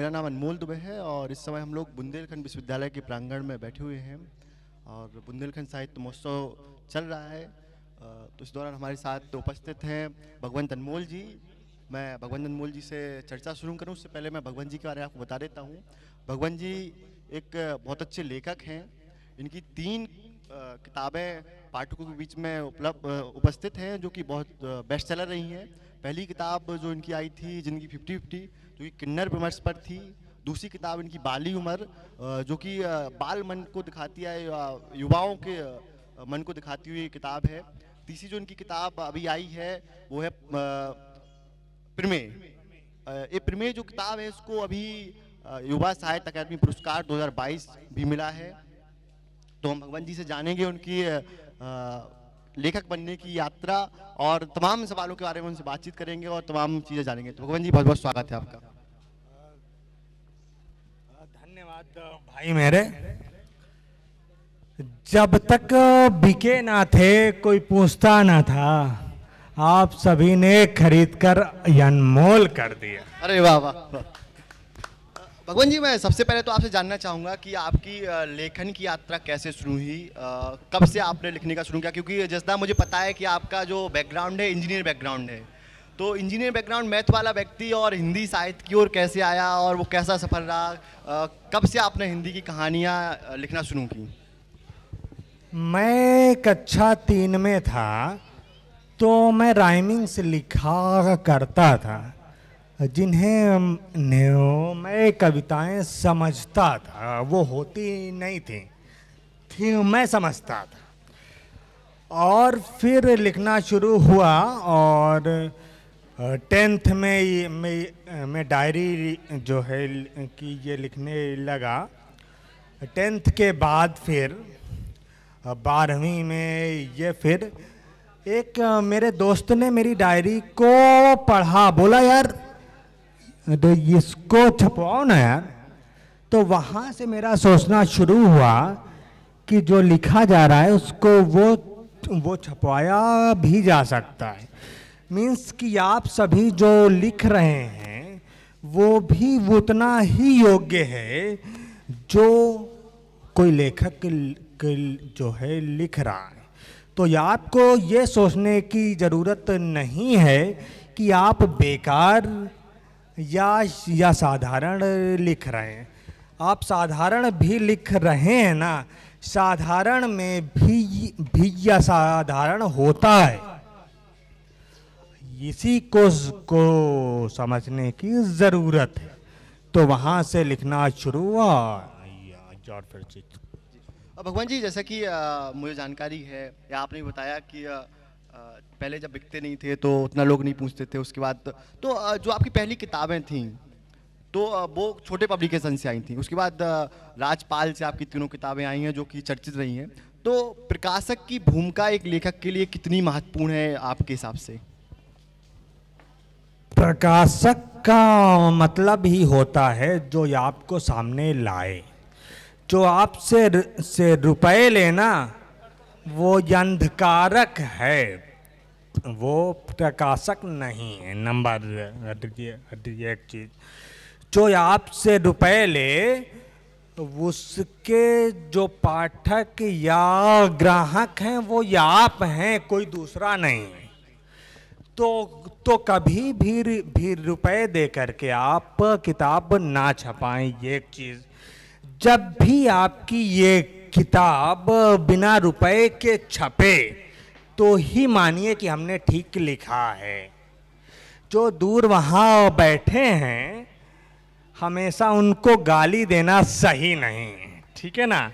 मेरा नाम अनमोल दुबे है और इस समय हम लोग बुंदेलखंड विश्वविद्यालय के प्रांगण में बैठे हुए हैं और बुंदेलखंड साहित्य महोत्सव चल रहा है। तो इस दौरान हमारे साथ उपस्थित हैं भगवंत अनमोल जी। मैं भगवंत अनमोल जी से चर्चा शुरू करूं उससे पहले मैं भगवंत जी के बारे में आपको बता देता हूं। भगवंत जी एक बहुत अच्छे लेखक हैं। इनकी 3 किताबें पाठकों के बीच में उपस्थित हैं जो कि बहुत बेस्ट सेलर रही हैं। पहली किताब जो इनकी आई थी जिनकी 50-50 जो कि किन्नर विमर्श पर थी। दूसरी किताब इनकी बाली उम्र जो कि बाल मन को दिखाती है, युवाओं के मन को दिखाती हुई किताब है। तीसरी जो इनकी किताब अभी आई है वो है प्रमेय। ये प्रमेय जो किताब है इसको अभी युवा साहित्य अकादमी पुरस्कार 2022 भी मिला है। तो हम भगवंत जी से जानेंगे उनकी लेखक बनने की यात्रा और तमाम सवालों के बारे में उनसे बातचीत करेंगे और तमाम चीज़ें जानेंगे। तो भगवंत जी बहुत बहुत स्वागत है आपका। धन्यवाद भाई मेरे। जब तक बिके ना थे कोई पूछता ना था, आप सभी ने खरीद कर अनमोल कर दिया। अरे वाह वाह वाह। भगवंत जी मैं सबसे पहले तो आपसे जानना चाहूँगा कि आपकी लेखन की यात्रा कैसे शुरू हुई, कब से आपने लिखने का शुरू किया? क्योंकि जैसा मुझे पता है कि आपका जो बैकग्राउंड है इंजीनियर बैकग्राउंड है, तो इंजीनियर बैकग्राउंड मैथ वाला व्यक्ति और हिंदी साहित्य की ओर कैसे आया और वो कैसा सफर रहा? कब से आपने हिंदी की कहानियाँ लिखना शुरू की? मैं कक्षा 3 में था तो मैं राइमिंग से लिखा करता था, जिन्हें मैं कविताएं समझता था, वो होती नहीं थी मैं समझता था। और फिर लिखना शुरू हुआ और 10th में मैं डायरी जो है कि ये लिखने लगा। 10th के बाद फिर 12वीं में ये फिर एक मेरे दोस्त ने मेरी डायरी को पढ़ा, बोला यार तो इसको छपवाओ ना यार। तो वहाँ से मेरा सोचना शुरू हुआ कि जो लिखा जा रहा है उसको वो छपवाया भी जा सकता है। मीन्स कि आप सभी जो लिख रहे हैं वो भी उतना ही योग्य है जो कोई लेखक जो है लिख रहा है। तो आपको ये सोचने की ज़रूरत नहीं है कि आप बेकार या साधारण लिख रहे हैं। आप साधारण भी लिख रहे हैं ना, साधारण में भी या साधारण होता है, इसी को समझने की ज़रूरत है। तो वहाँ से लिखना शुरू हुआ। फिर भगवंत जी जैसा कि मुझे जानकारी है या आपने बताया कि पहले जब बिकते नहीं थे तो उतना लोग नहीं पूछते थे, उसके बाद तो जो आपकी पहली किताबें थीं तो वो छोटे पब्लिकेशन से आई थी। उसके बाद राजपाल से आपकी 3 किताबें आई हैं जो कि चर्चित रही हैं। तो प्रकाशक की भूमिका एक लेखक के लिए कितनी महत्वपूर्ण है आपके हिसाब से? प्रकाशक का मतलब ही होता है जो आपको सामने लाए। जो आपसे रुपए लेना वो अंधकारक है, वो प्रकाशक नहीं है। नंबर एक चीज, जो आपसे रुपए ले उसके जो पाठक या ग्राहक हैं वो या आप हैं, कोई दूसरा नहीं है। तो कभी भी रुपए दे करके आप किताब ना छपाएं। ये एक चीज़, जब भी आपकी ये किताब बिना रुपए के छपे तो ही मानिए कि हमने ठीक लिखा है। जो दूर वहाँ बैठे हैं हमेशा उनको गाली देना सही नहीं है, ठीक है ना।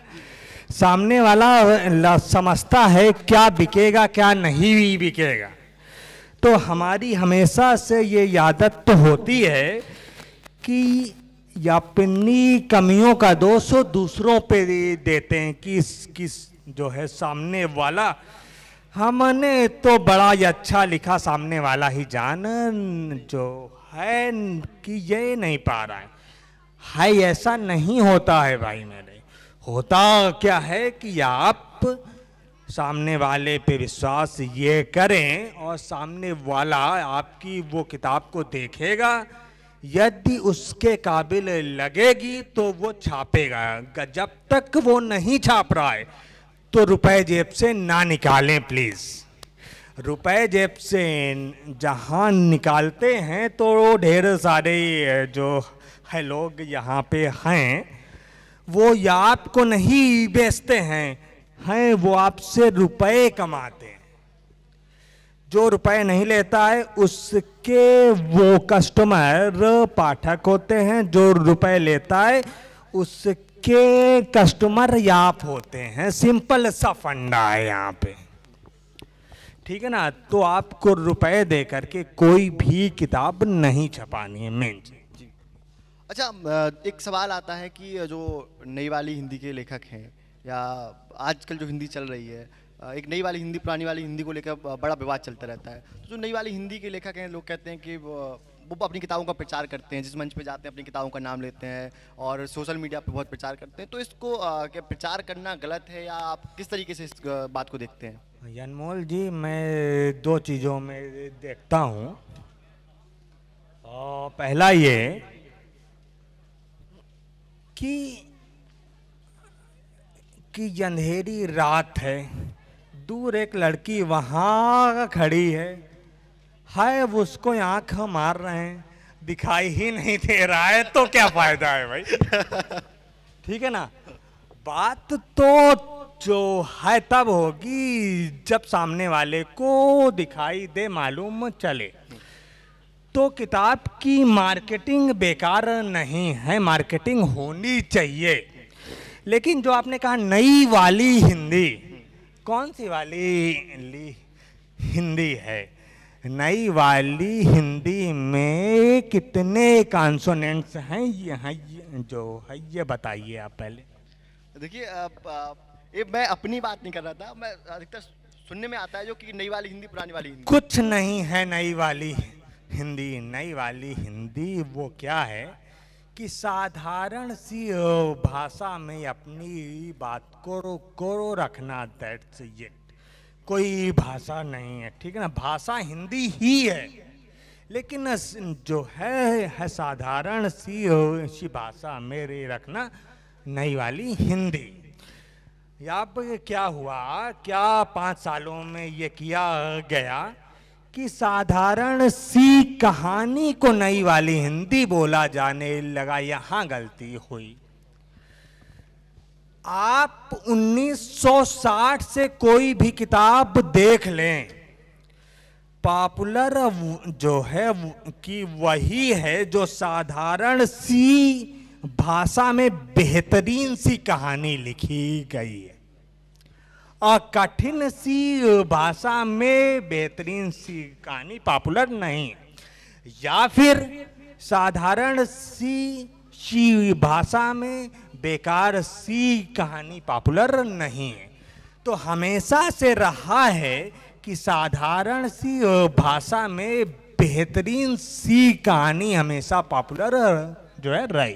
सामने वाला समझता है क्या बिकेगा क्या नहीं बिकेगा। तो हमारी हमेशा से ये आदत तो होती है कि अपनी कमियों का दोष दूसरों पे देते हैं कि किस जो है सामने वाला, हमने तो बड़ा ही अच्छा लिखा, सामने वाला ही जान जो है कि ये नहीं पा रहा है। ऐसा नहीं होता है भाई मेरे। होता क्या है कि आप सामने वाले पे विश्वास ये करें और सामने वाला आपकी वो किताब को देखेगा, यदि उसके काबिल लगेगी तो वो छापेगा। जब तक वो नहीं छाप रहा है तो रुपए जेब से ना निकालें प्लीज। रुपए जेब से जहां निकालते हैं तो ढेर सारे जो है लोग यहाँ पे हैं, वो या आपको नहीं बेचते हैं वो आपसे रुपए कमाते हैं। जो रुपए नहीं लेता है उसके वो कस्टमर पाठक होते हैं, जो रुपए लेता है उसके कस्टमर आप होते हैं। सिंपल सा फंडा है यहाँ पे, ठीक है ना। तो आपको रुपए दे करके कोई भी किताब नहीं छपानी है मेन जी। अच्छा, एक सवाल आता है कि जो नई वाली हिंदी के लेखक हैं या आजकल जो हिंदी चल रही है, एक नई वाली हिंदी पुरानी वाली हिंदी को लेकर बड़ा विवाद चलता रहता है। तो जो नई वाली हिंदी के लेखक हैं, लोग कहते हैं कि वो अपनी किताबों का प्रचार करते हैं, जिस मंच पे जाते हैं अपनी किताबों का नाम लेते हैं और सोशल मीडिया पे बहुत प्रचार करते हैं। तो इसको क्या प्रचार करना गलत है या आप किस तरीके से इस बात को देखते हैं? अनमोल जी, मैं दो चीज़ों में देखता हूँ। पहला ये कि अंधेरी रात है, दूर एक लड़की वहाँ खड़ी है वो उसको आँख मार रहे हैं, दिखाई ही नहीं दे रहा है, तो क्या फायदा है भाई? ठीक है ना। बात तो जो है तब होगी जब सामने वाले को दिखाई दे, मालूम चले। तो किताब की मार्केटिंग बेकार नहीं है, मार्केटिंग होनी चाहिए। लेकिन जो आपने कहा नई वाली हिंदी, कौन सी वाली हिंदी है? नई वाली हिंदी में कितने कॉन्सोनेंट्स हैं जो है ये बताइए आप पहले। देखिए, मैं अपनी बात नहीं कर रहा था, मैं अधिकतर सुनने में आता है जो कि नई वाली हिंदी पुरानी वाली हिंदी। कुछ नहीं है नई वाली हिंदी। नई वाली हिंदी वो क्या है कि साधारण सी भाषा में अपनी बात को रखना, दैट्स इट। कोई भाषा नहीं है, ठीक है ना। भाषा हिंदी ही है, लेकिन जो है साधारण सी भाषा में रखना नई वाली हिंदी। यहाँ पर क्या हुआ, क्या 5 सालों में ये किया गया कि साधारण सी कहानी को नई वाली हिंदी बोला जाने लगा। यहाँ गलती हुई। आप 1960 से कोई भी किताब देख लें, पॉपुलर जो है कि वही है जो साधारण सी भाषा में बेहतरीन सी कहानी लिखी गई है, और कठिन सी भाषा में बेहतरीन सी कहानी पॉपुलर नहीं। या फिर साधारण सी भाषा में बेकार सी कहानी पॉपुलर नहीं है। तो हमेशा से रहा है कि साधारण सी भाषा में बेहतरीन सी कहानी हमेशा पॉपुलर जो है रही।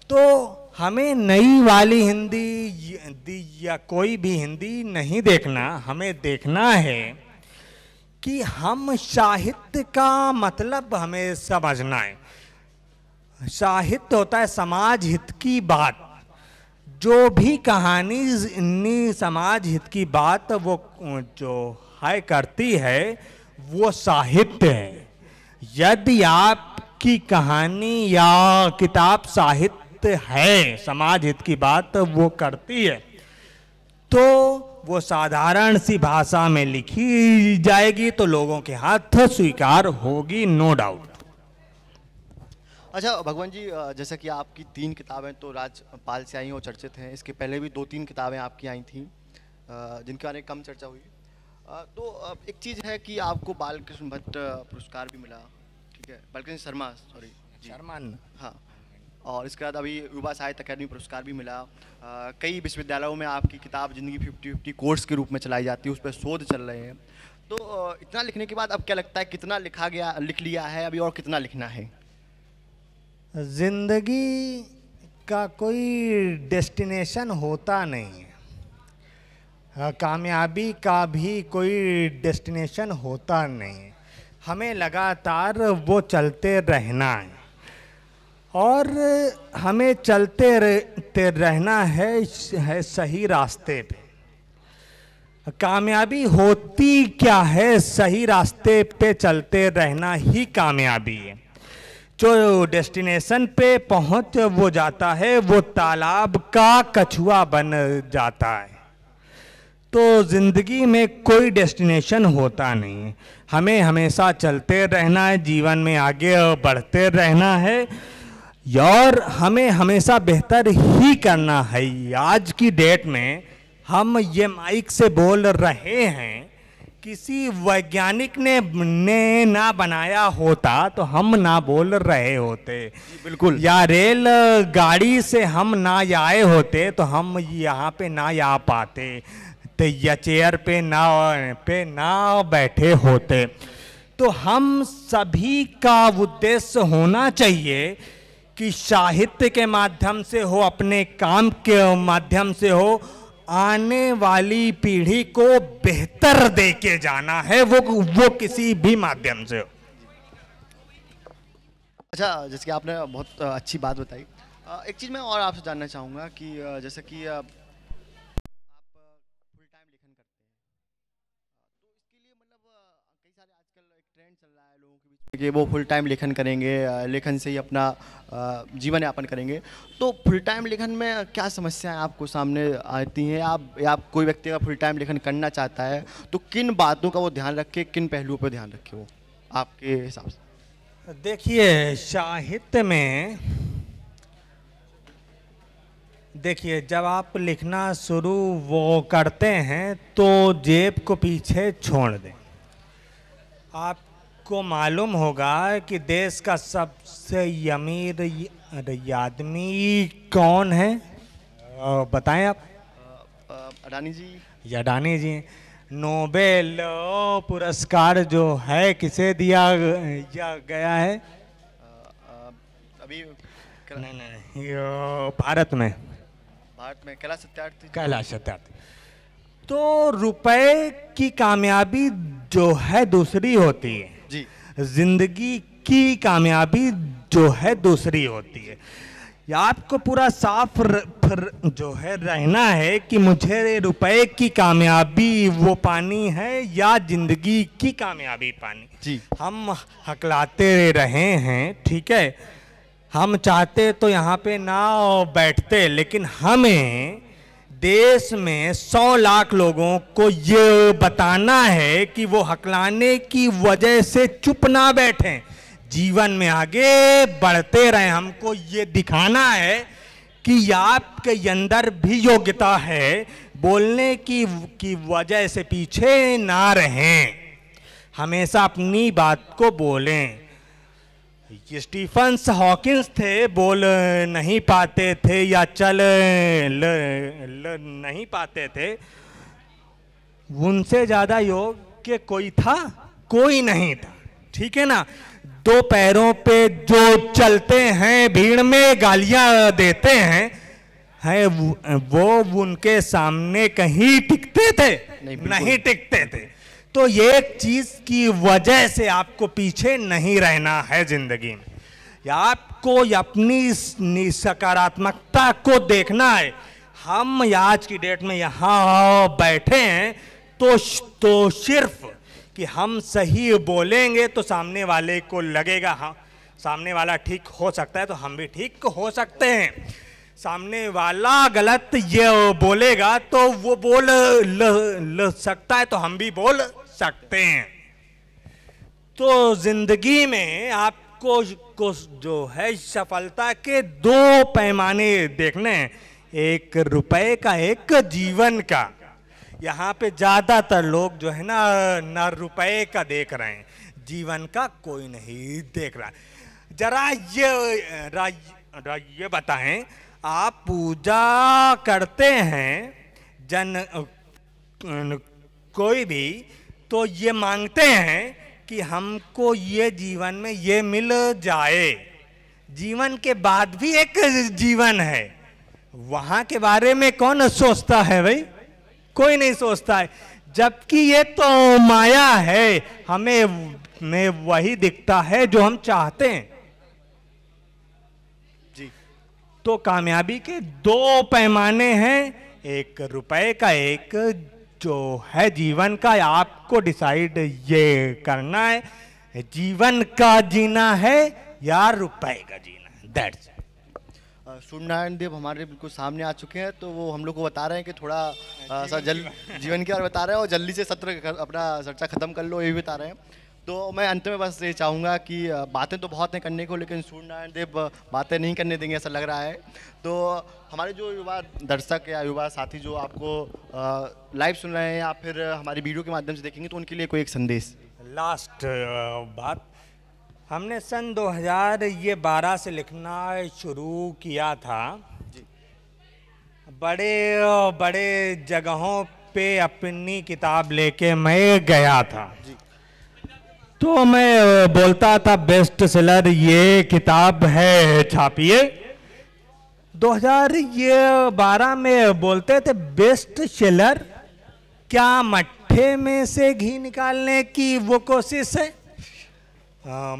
तो हमें नई वाली हिंदी या कोई भी हिंदी नहीं देखना, हमें देखना है कि हम साहित्य का मतलब हमें समझना है। साहित्य होता है समाज हित की बात। जो भी कहानी समाज हित की बात वो जो है करती है वो साहित्य है। यदि आपकी कहानी या किताब साहित्य है, समाज हित की बात वो करती है, तो वो साधारण सी भाषा में लिखी जाएगी तो लोगों के हाथ स्वीकार होगी, नो डाउट। अच्छा भगवान जी, जैसा कि आपकी 3 किताबें तो राजपाल से आई और चर्चित हैं, इसके पहले भी 2-3 किताबें आपकी आई थीं जिनके बारे में कम चर्चा हुई। तो एक चीज़ है कि आपको बालकृष्ण भट्ट पुरस्कार भी मिला, ठीक है, बालकृष्ण शर्मा, सॉरी शर्मा, हाँ। और इसके बाद अभी युवा साहित्य अकादमी पुरस्कार भी मिला। कई विश्वविद्यालयों में आपकी किताब ज़िंदगी 50-50 कोर्स के रूप में चलाई जाती है, उस पर शोध चल रहे हैं। तो इतना लिखने के बाद अब क्या लगता है, कितना लिख लिया है अभी और कितना लिखना है? जिंदगी का कोई डेस्टिनेशन होता नहीं है, कामयाबी का भी कोई डेस्टिनेशन होता नहीं है। हमें लगातार वो चलते रहना है और हमें चलते रहना है सही रास्ते पे। कामयाबी होती क्या है, सही रास्ते पे चलते रहना ही कामयाबी है। जो डेस्टिनेशन पे पहुंच वो जाता है वो तालाब का कछुआ बन जाता है। तो ज़िंदगी में कोई डेस्टिनेशन होता नहीं है, हमें हमेशा चलते रहना है, जीवन में आगे बढ़ते रहना है और हमें हमेशा बेहतर ही करना है। आज की डेट में हम ये माइक से बोल रहे हैं, किसी वैज्ञानिक ने ना बनाया होता तो हम ना बोल रहे होते। बिल्कुल। या रेल गाड़ी से हम ना आए होते तो हम यहाँ पे ना आ पाते, तो या चेयर पे ना बैठे होते। तो हम सभी का उद्देश्य होना चाहिए कि साहित्य के माध्यम से हो, अपने काम के माध्यम से हो, आने वाली पीढ़ी को बेहतर दे के जाना है, वो किसी भी माध्यम से हो। अच्छा, जैसे कि आपने बहुत अच्छी बात बताई। एक चीज़ मैं और आपसे जानना चाहूँगा कि जैसे कि आप फुल टाइम लेखन करते हैं, तो इसके लिए मतलब कई सारे आजकल एक ट्रेंड चल रहा है लोगों के बीच में कि वो फुल टाइम लेखन करेंगे, लेखन से ही अपना जीवन यापन करेंगे। तो फुल टाइम लेखन में क्या समस्याएं आपको सामने आती हैं? आप कोई व्यक्ति का फुल टाइम लेखन करना चाहता है तो किन बातों का वो ध्यान रखे, किन पहलुओं पर ध्यान रखे वो आपके हिसाब से? देखिए, साहित्य में देखिए, जब आप लिखना शुरू वो करते हैं तो जेब को पीछे छोड़ दें। आपको मालूम होगा कि देश का सबसे अमीर आदमी कौन है, बताएं आप। अडानी जी। या अडानी जी। नोबेल पुरस्कार जो है किसे दिया गया है? अभी नहीं, भारत में कैलाश सत्यार्थी। तो रुपए की कामयाबी जो है दूसरी होती है जी, जिंदगी की कामयाबी जो है दूसरी होती है। या आपको पूरा साफ जो है रहना है कि मुझे रुपए की कामयाबी वो पानी है या जिंदगी की कामयाबी पानी। जी। हम हकलाते रहे हैं, ठीक है, हम चाहते तो यहाँ पे ना बैठते, लेकिन हमें देश में 100 लाख लोगों को ये बताना है कि वो हकलाने की वजह से चुप ना बैठें, जीवन में आगे बढ़ते रहें। हमको ये दिखाना है कि आपके अंदर भी योग्यता है, बोलने की वजह से पीछे ना रहें, हमेशा अपनी बात को बोलें। स्टीफन हॉकिंस थे, बोल नहीं पाते थे या चल नहीं पाते थे, उनसे ज़्यादा योग्य कोई था? कोई नहीं था, ठीक है ना। 2 पैरों पे जो चलते हैं, भीड़ में गालियां देते हैं वो उनके सामने कहीं टिकते थे? नहीं टिकते थे। तो एक चीज की वजह से आपको पीछे नहीं रहना है जिंदगी में, या आपको अपनी सकारात्मकता को देखना है। हम आज की डेट में यहाँ बैठे हैं तो सिर्फ कि हम सही बोलेंगे तो सामने वाले को लगेगा हाँ सामने वाला ठीक हो सकता है तो हम भी ठीक हो सकते हैं। सामने वाला गलत ये बोलेगा तो वो बोल सकता है तो हम भी बोल सकते हैं। तो जिंदगी में आपको जो है सफलता के 2 पैमाने देखने हैं, एक रुपए का, एक जीवन का। यहाँ पे ज्यादातर लोग जो है ना रुपए का देख रहे हैं, जीवन का कोई नहीं देख रहा। जरा ये बताएं, आप पूजा करते हैं कोई भी तो ये मांगते हैं कि हमको ये जीवन में ये मिल जाए। जीवन के बाद भी एक जीवन है, वहां के बारे में कौन सोचता है भाई? कोई नहीं सोचता है। जबकि ये तो माया है, हमें में वही दिखता है जो हम चाहते हैं। जी। तो कामयाबी के दो पैमाने हैं, एक रुपए का, एक जो है जीवन का। आपको डिसाइड ये करना है, जीवन का जीना है या रुपए का जीना है। दैट्स सूर्य नारायण देव हमारे बिल्कुल सामने आ चुके हैं, तो वो हम लोग को बता रहे हैं कि थोड़ा सा जीवन के बारे में बता रहे हैं और जल्दी से सत्र अपना चर्चा खत्म कर लो, ये भी बता रहे हैं। तो मैं अंत में बस ये चाहूँगा कि बातें तो बहुत हैं करने को, लेकिन सूर्य नारायण देव बातें नहीं करने देंगे ऐसा लग रहा है। तो हमारे जो युवा दर्शक या युवा साथी जो आपको लाइव सुन रहे हैं या फिर हमारी वीडियो के माध्यम से देखेंगे, तो उनके लिए कोई एक संदेश। लास्ट बात, हमने सन 2012 से लिखना शुरू किया था। बड़े बड़े जगहों पे अपनी किताब लेके मैं गया था। तो मैं बोलता था बेस्ट सेलर ये किताब है, छापिए। 2012 में बोलते थे बेस्ट सेलर, क्या मट्ठे में से घी निकालने की वो कोशिश है?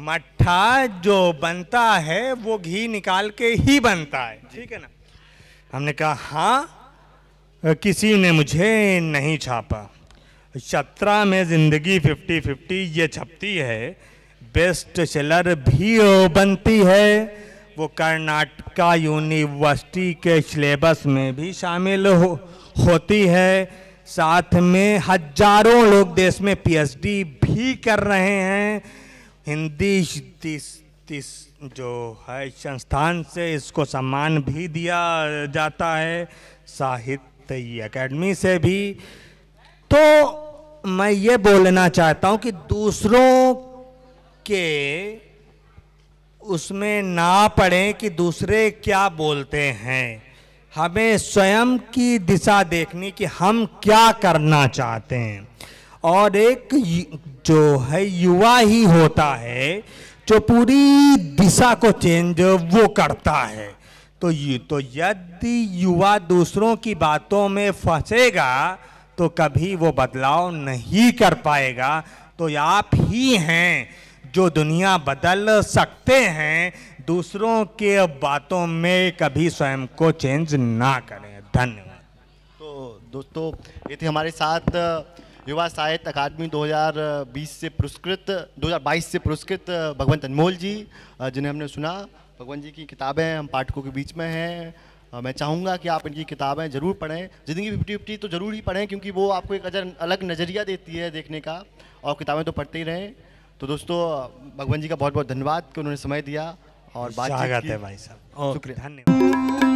मट्ठा जो बनता है वो घी निकाल के ही बनता है, ठीक है ना। हमने कहा हाँ, किसी ने मुझे नहीं छापा। 17 में जिंदगी 50-50 ये छपती है, बेस्ट सेलर भी बनती है, वो कर्नाटका यूनिवर्सिटी के सिलेबस में भी शामिल होती है। साथ में हजारों लोग देश में पीएचडी भी कर रहे हैं। हिंदी जो है संस्थान से इसको सम्मान भी दिया जाता है, साहित्य अकेडमी से भी। तो मैं ये बोलना चाहता हूँ कि दूसरों के उसमें ना पड़े कि दूसरे क्या बोलते हैं, हमें स्वयं की दिशा देखनी कि हम क्या करना चाहते हैं। और एक जो है युवा ही होता है जो पूरी दिशा को चेंज वो करता है। तो यदि युवा दूसरों की बातों में फंसेगा तो कभी वो बदलाव नहीं कर पाएगा। तो आप ही हैं जो दुनिया बदल सकते हैं, दूसरों के बातों में कभी स्वयं को चेंज ना करें। धन्यवाद। तो दोस्तों, ये थे हमारे साथ युवा साहित्य अकादमी 2022 से पुरस्कृत भगवंत अनमोल जी, जिन्हें हमने सुना। भगवंत जी की किताबें हम पाठकों के बीच में हैं। मैं चाहूँगा कि आप इनकी किताबें ज़रूर पढ़ें। ज़िंदगी 50-50 तो ज़रूर ही पढ़ें, क्योंकि वो आपको एक अलग नज़रिया देती है देखने का, और किताबें तो पढ़ते ही रहें। तो दोस्तों, भगवंत जी का बहुत बहुत धन्यवाद कि उन्होंने समय दिया और बातचीत की। है भाई साहब, शुक्रिया, धन्यवाद।